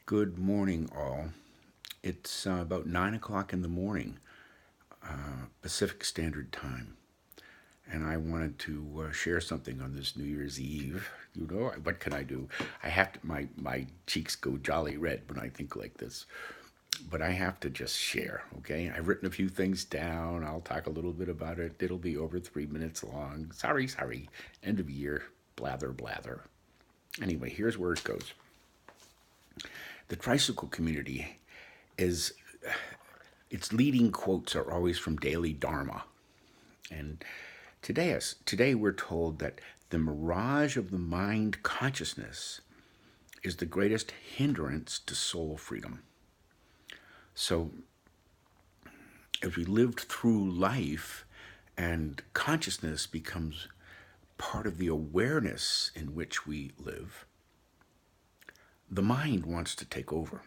Good morning, all. It's about 9 o'clock in the morning, Pacific Standard Time, and I wanted to share something on this New Year's Eve. You know, what can I do? I have to, my cheeks go jolly red when I think like this, but I have to just share, okay? I've written a few things down. I'll talk a little bit about it. It'll be over 3 minutes long. Sorry. End of year, blather, blather. Anyway, here's where it goes. The tricycle community is its leading quotes are always from Daily Dharma. And today we're told that the mirage of the mind consciousness is the greatest hindrance to soul freedom. So as we lived through life and consciousness becomes part of the awareness in which we live, the mind wants to take over.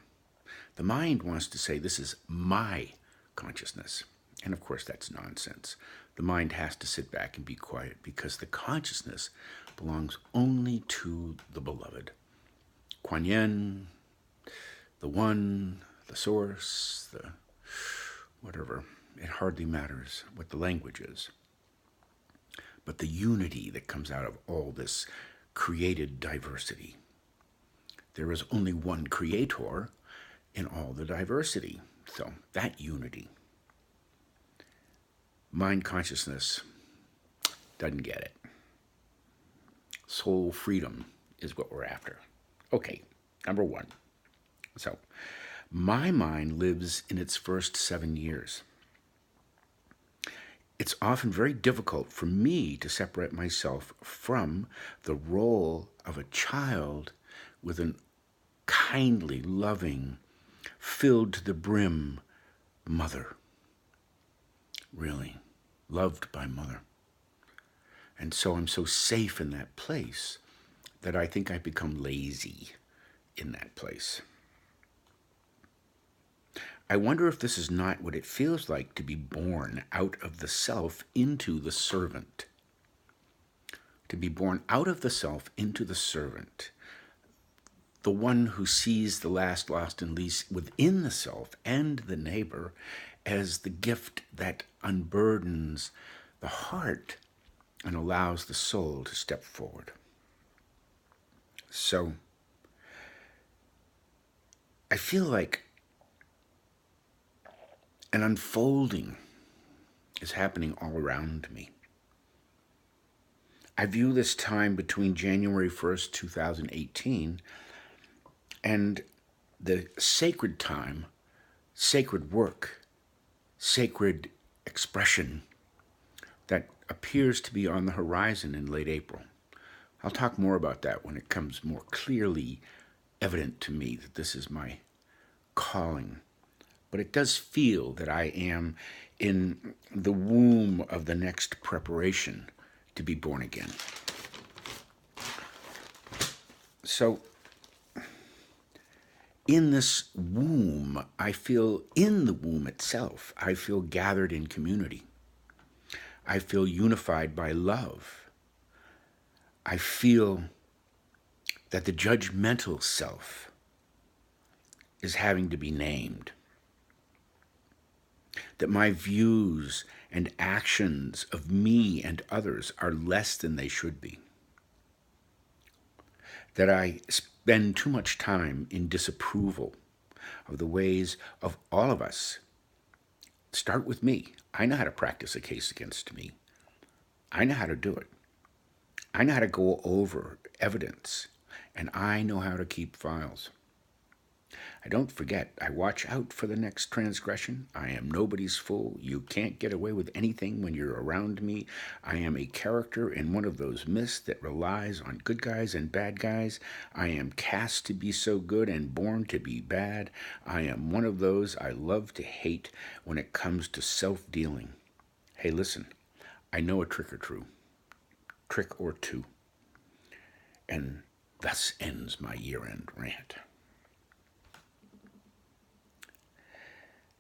The mind wants to say, this is my consciousness. And of course, that's nonsense. The mind has to sit back and be quiet because the consciousness belongs only to the beloved. Kuan Yin, the one, the source, the whatever. It hardly matters what the language is. But the unity that comes out of all this created diversity. There is only one creator in all the diversity. So that unity. Mind consciousness doesn't get it. Soul freedom is what we're after. Okay, number one. So, my mind lives in its first 7 years. It's often very difficult for me to separate myself from the role of a child with a kindly, loving, filled to the brim mother. Really, loved by mother. And so I'm so safe in that place that I think I become lazy in that place. I wonder if this is not what it feels like to be born out of the self into the servant. To be born out of the self into the servant. The one who sees the last, lost, and least within the self and the neighbor as the gift that unburdens the heart and allows the soul to step forward. So, I feel like an unfolding is happening all around me. I view this time between January 1st, 2018, and the sacred time, sacred work, sacred expression that appears to be on the horizon in late April. I'll talk more about that when it comes more clearly evident to me that this is my calling. But it does feel that I am in the womb of the next preparation to be born again. So, in this womb, I feel in the womb itself, I feel gathered in community. I feel unified by love. I feel that the judgmental self is having to be named. That my views and actions of me and others are less than they should be. That I spend too much time in disapproval of the ways of all of us. Start with me. I know how to practice a case against me. I know how to do it. I know how to go over evidence, and I know how to keep files. I don't forget, I watch out for the next transgression. I am nobody's fool. You can't get away with anything when you're around me. I am a character in one of those myths that relies on good guys and bad guys. I am cast to be so good and born to be bad. I am one of those I love to hate when it comes to self-dealing. Hey, listen, I know a trick or two. And thus ends my year-end rant.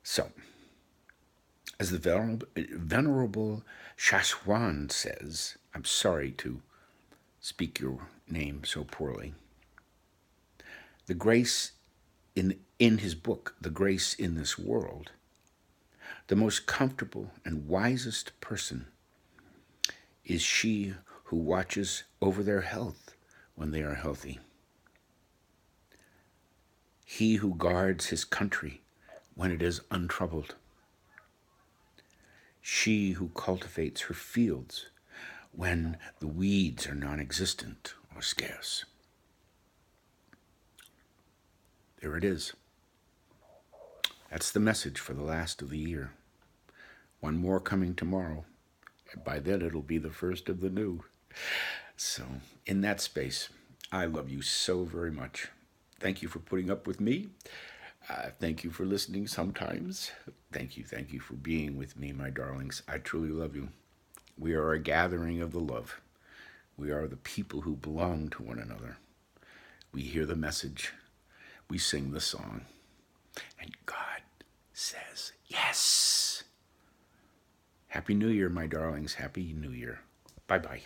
So, as the Venerable Shashwan says, I'm sorry to speak your name so poorly, the grace in his book, The Grace in This World, the most comfortable and wisest person is she who watches over their health when they are healthy. He who guards his country when it is untroubled. She who cultivates her fields when the weeds are non-existent or scarce. There it is. That's the message for the last of the year. One more coming tomorrow. And by then it'll be the first of the new. So in that space, I love you so very much. Thank you for putting up with me. Thank you for listening sometimes. Thank you for being with me, my darlings. I truly love you. We are a gathering of the love. We are the people who belong to one another. We hear the message. We sing the song. And God says yes. Happy New Year, my darlings. Happy New Year. Bye-bye.